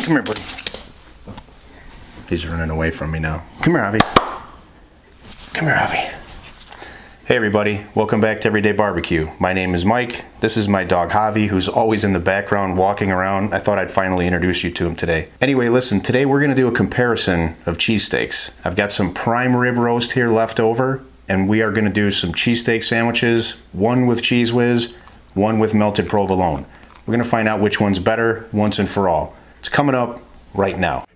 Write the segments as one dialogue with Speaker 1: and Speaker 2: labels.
Speaker 1: Come here, buddy. He's running away from me now. Come here, Avi. Come here, Avi. Hey everybody, welcome back to Everyday Barbecue. My name is Mike. This is my dog Javi, who's always in the background walking around. I thought I'd finally introduce you to him today. Anyway, listen, today we're gonna do a comparison of cheesesteaks. I've got some prime rib roast here left over, and we are gonna do some cheesesteak sandwiches, one with Cheese Wiz, one with melted provolone. We're gonna find out which one's better once and for all. It's coming up right now.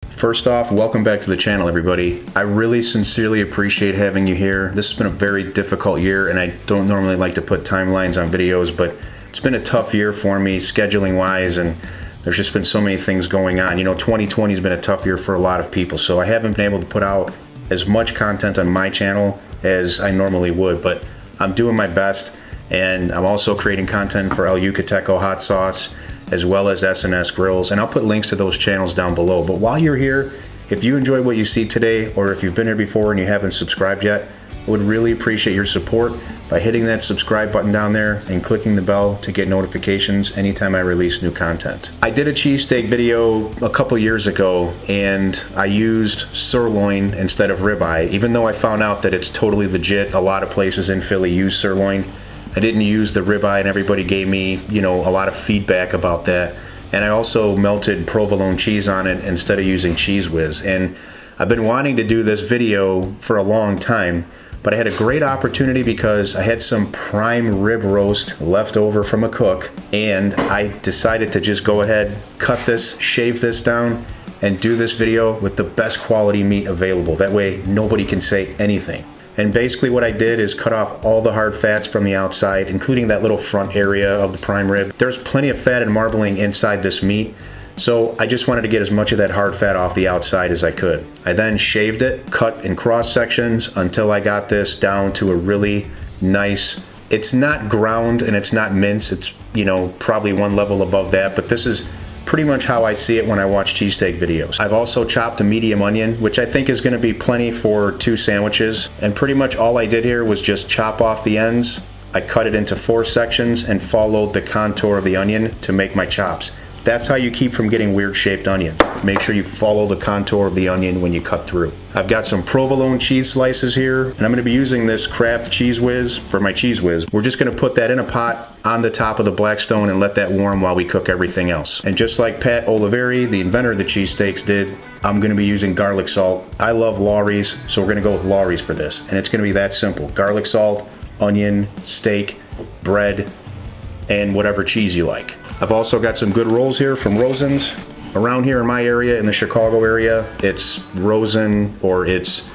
Speaker 1: First off, welcome back to the channel, everybody. I really sincerely appreciate having you here. This has been a very difficult year, and I don't normally like to put timelines on videos, but it's been a tough year for me scheduling wise, and there's just been so many things going on. You know, 2020 has been a tough year for a lot of people, so I haven't been able to put out as much content on my channel as I normally would, but I'm doing my best, and I'm also creating content for El Yucateco hot sauce, as well as S&S Grills, and I'll put links to those channels down below. But while you're here, if you enjoy what you see today, or if you've been here before and you haven't subscribed yet, I would really appreciate your support by hitting that subscribe button down there and clicking the bell to get notifications anytime I release new content. I did a cheesesteak video a couple years ago, and I used sirloin instead of ribeye, even though I found out that it's totally legit. A lot of places in Philly use sirloin. I didn't use the ribeye, and everybody gave me, you know, a lot of feedback about that. And I also melted provolone cheese on it instead of using Cheese Wiz. And I've been wanting to do this video for a long time, but I had a great opportunity because I had some prime rib roast left over from a cook, and I decided to just go ahead, cut this, shave this down, and do this video with the best quality meat available. That way nobody can say anything. And basically what I did is cut off all the hard fats from the outside, including that little front area of the prime rib. There's plenty of fat and marbling inside this meat, so I just wanted to get as much of that hard fat off the outside as I could. I then shaved it, cut in cross sections until I got this down to a really nice, it's not ground and it's not mince, it's, you know, probably one level above that, but this is pretty much how I see it when I watch cheesesteak videos. I've also chopped a medium onion, which I think is going to be plenty for 2 sandwiches. And pretty much all I did here was just chop off the ends. I cut it into 4 sections and followed the contour of the onion to make my chops. That's how you keep from getting weird shaped onions. Make sure you follow the contour of the onion when you cut through. I've got some provolone cheese slices here, and I'm gonna be using this Kraft Cheese Wiz for my Cheese Wiz. We're just gonna put that in a pot on the top of the Blackstone and let that warm while we cook everything else. And just like Pat Oliveri, the inventor of the cheesesteaks, did, I'm gonna be using garlic salt. I love Lawry's, so we're gonna go with Lawry's for this. And it's gonna be that simple. Garlic salt, onion, steak, bread, and whatever cheese you like. I've also got some good rolls here from Rosen's. Around here in my area, in the Chicago area, it's Rosen or it's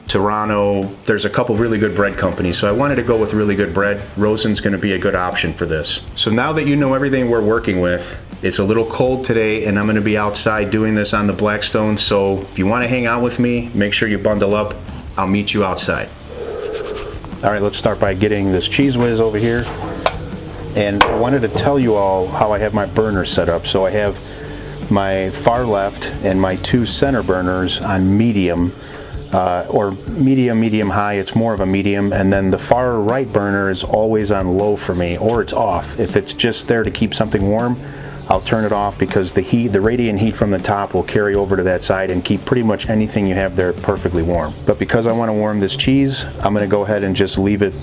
Speaker 1: Toronto. There's a couple really good bread companies, so I wanted to go with really good bread. Rosen's gonna be a good option for this. So now that you know everything we're working with, it's a little cold today, and I'm gonna be outside doing this on the Blackstone, so if you wanna hang out with me, make sure you bundle up. I'll meet you outside. All right, let's start by getting this Cheese Wiz over here. And I wanted to tell you all how I have my burners set up. So I have my far left and my 2 center burners on medium, or medium high. It's more of a medium. And then the far right burner is always on low for me, or it's off. If it's just there to keep something warm, I'll turn it off because the heat, the radiant heat from the top will carry over to that side and keep pretty much anything you have there perfectly warm. But because I want to warm this cheese, I'm going to go ahead and just leave it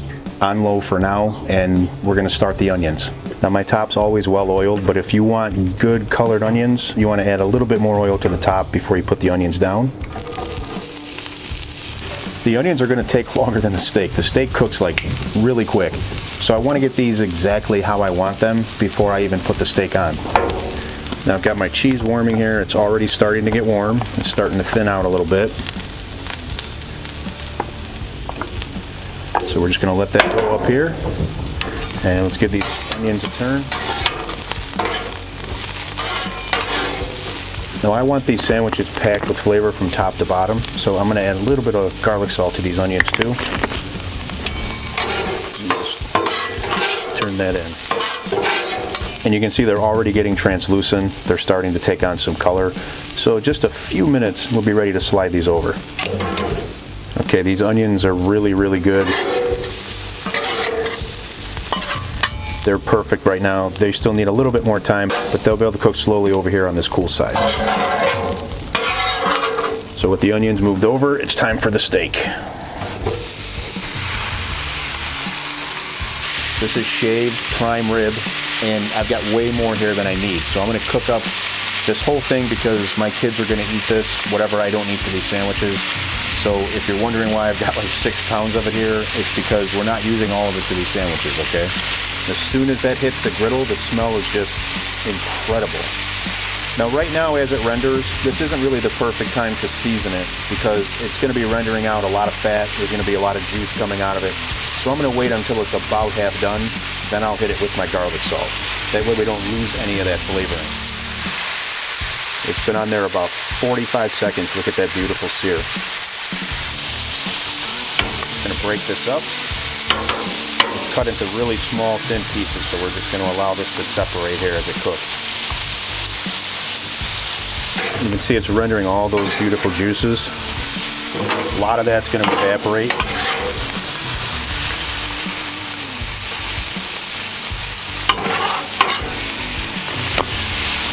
Speaker 1: on low for now, and we're going to start the onions. Now my top's always well oiled, but if you want good colored onions, you want to add a little bit more oil to the top before you put the onions down. The onions are going to take longer than the steak. The steak cooks like really quick, so I want to get these exactly how I want them before I even put the steak on. Now I've got my cheese warming here. It's already starting to get warm. It's starting to thin out a little bit. So we're just going to let that go up here, and let's give these onions a turn. Now I want these sandwiches packed with flavor from top to bottom, so I'm going to add a little bit of garlic salt to these onions too. Just turn that in. And you can see they're already getting translucent. They're starting to take on some color. So just a few minutes, we'll be ready to slide these over. Okay, these onions are really, really good. They're perfect right now. They still need a little bit more time, but they'll be able to cook slowly over here on this cool side. So with the onions moved over, it's time for the steak. This is shaved prime rib, and I've got way more here than I need. So I'm gonna cook up this whole thing because my kids are gonna eat this, whatever I don't need for these sandwiches. So if you're wondering why I've got like 6 pounds of it here, it's because we're not using all of it for these sandwiches, okay? As soon as that hits the griddle, the smell is just incredible. Now right now as it renders, this isn't really the perfect time to season it because it's gonna be rendering out a lot of fat, there's gonna be a lot of juice coming out of it. So I'm gonna wait until it's about half done, then I'll hit it with my garlic salt. That way we don't lose any of that flavoring. It's been on there about 45 seconds, look at that beautiful sear. I'm going to break this up. It's cut into really small, thin pieces, so we're just going to allow this to separate here as it cooks. You can see it's rendering all those beautiful juices. A lot of that's going to evaporate.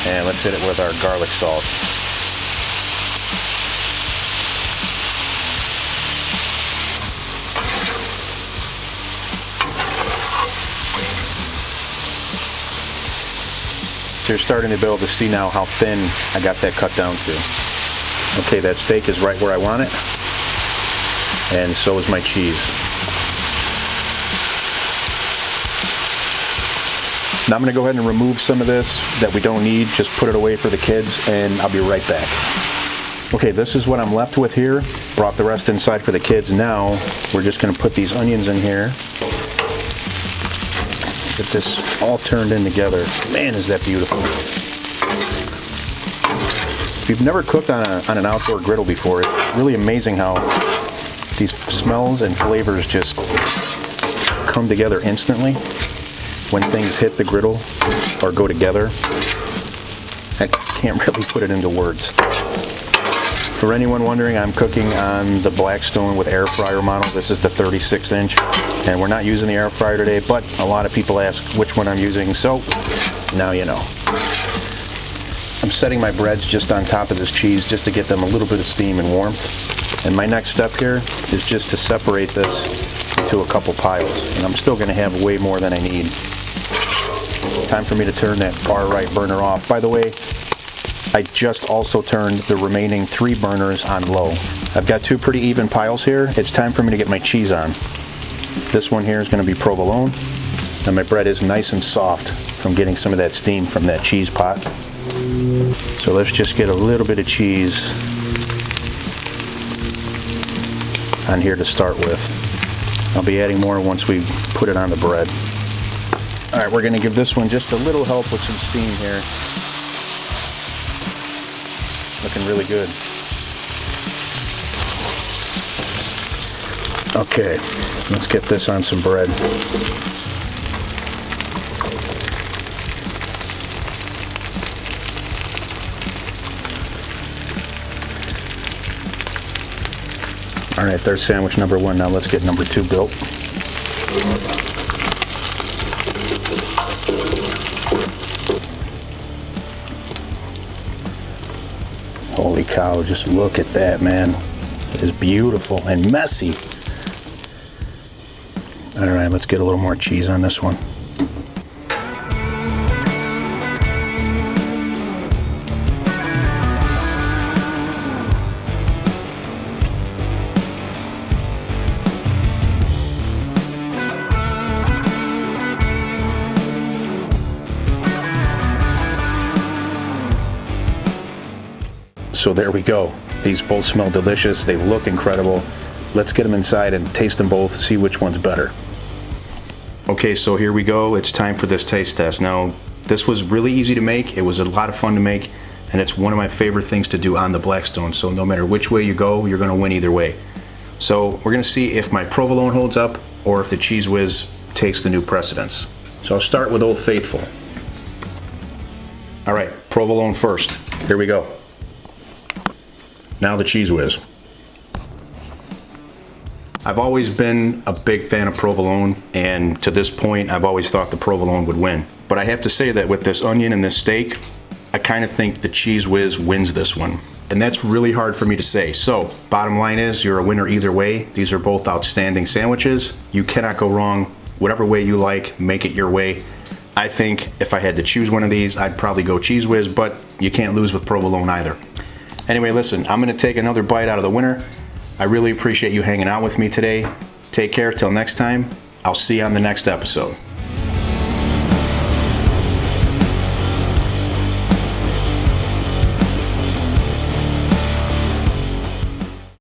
Speaker 1: And let's hit it with our garlic salt. So you're starting to be able to see now how thin I got that cut down to. Okay, that steak is right where I want it, and so is my cheese. Now I'm going to go ahead and remove some of this that we don't need, just put it away for the kids, and I'll be right back. Okay, this is what I'm left with here. Brought the rest inside for the kids. Now we're just going to put these onions in here. Get this all turned in together. Man, is that beautiful. If you've never cooked on an outdoor griddle before, it's really amazing how these smells and flavors just come together instantly when things hit the griddle or go together. I can't really put it into words. For anyone wondering, I'm cooking on the Blackstone with air fryer model. This is the 36-inch, and we're not using the air fryer today, but a lot of people ask which one I'm using, so now you know. I'm setting my breads just on top of this cheese just to get them a little bit of steam and warmth. And my next step here is just to separate this into a couple piles, and I'm still going to have way more than I need. Time for me to turn that far right burner off. By the way, I just also turned the remaining 3 burners on low. I've got 2 pretty even piles here. It's time for me to get my cheese on. This one here is going to be provolone, and my bread is nice and soft from getting some of that steam from that cheese pot. So let's just get a little bit of cheese on here to start with. I'll be adding more once we put it on the bread. All right, we're going to give this one just a little help with some steam here. Looking really good. Okay, let's get this on some bread. All right, there's sandwich number 1. Now let's get number 2 built. Holy cow, just look at that, man. It is beautiful and messy. All right, let's get a little more cheese on this one. So there we go. These both smell delicious. They look incredible. Let's get them inside and taste them both, see which one's better. Okay, so here we go. It's time for this taste test. Now, this was really easy to make. It was a lot of fun to make, and it's one of my favorite things to do on the Blackstone. So no matter which way you go, you're gonna win either way. So we're gonna see if my provolone holds up or if the Cheese Wiz takes the new precedence. So I'll start with Old Faithful. All right, provolone first. Here we go. Now the Cheese Wiz. I've always been a big fan of provolone, and to this point, I've always thought the provolone would win. But I have to say that with this onion and this steak, I kind of think the Cheese Wiz wins this one. And that's really hard for me to say. So, bottom line is, you're a winner either way. These are both outstanding sandwiches. You cannot go wrong. Whatever way you like, make it your way. I think if I had to choose one of these, I'd probably go Cheese Wiz, but you can't lose with provolone either. Anyway, listen, I'm gonna take another bite out of the winner. I really appreciate you hanging out with me today. Take care, till next time. I'll see you on the next episode.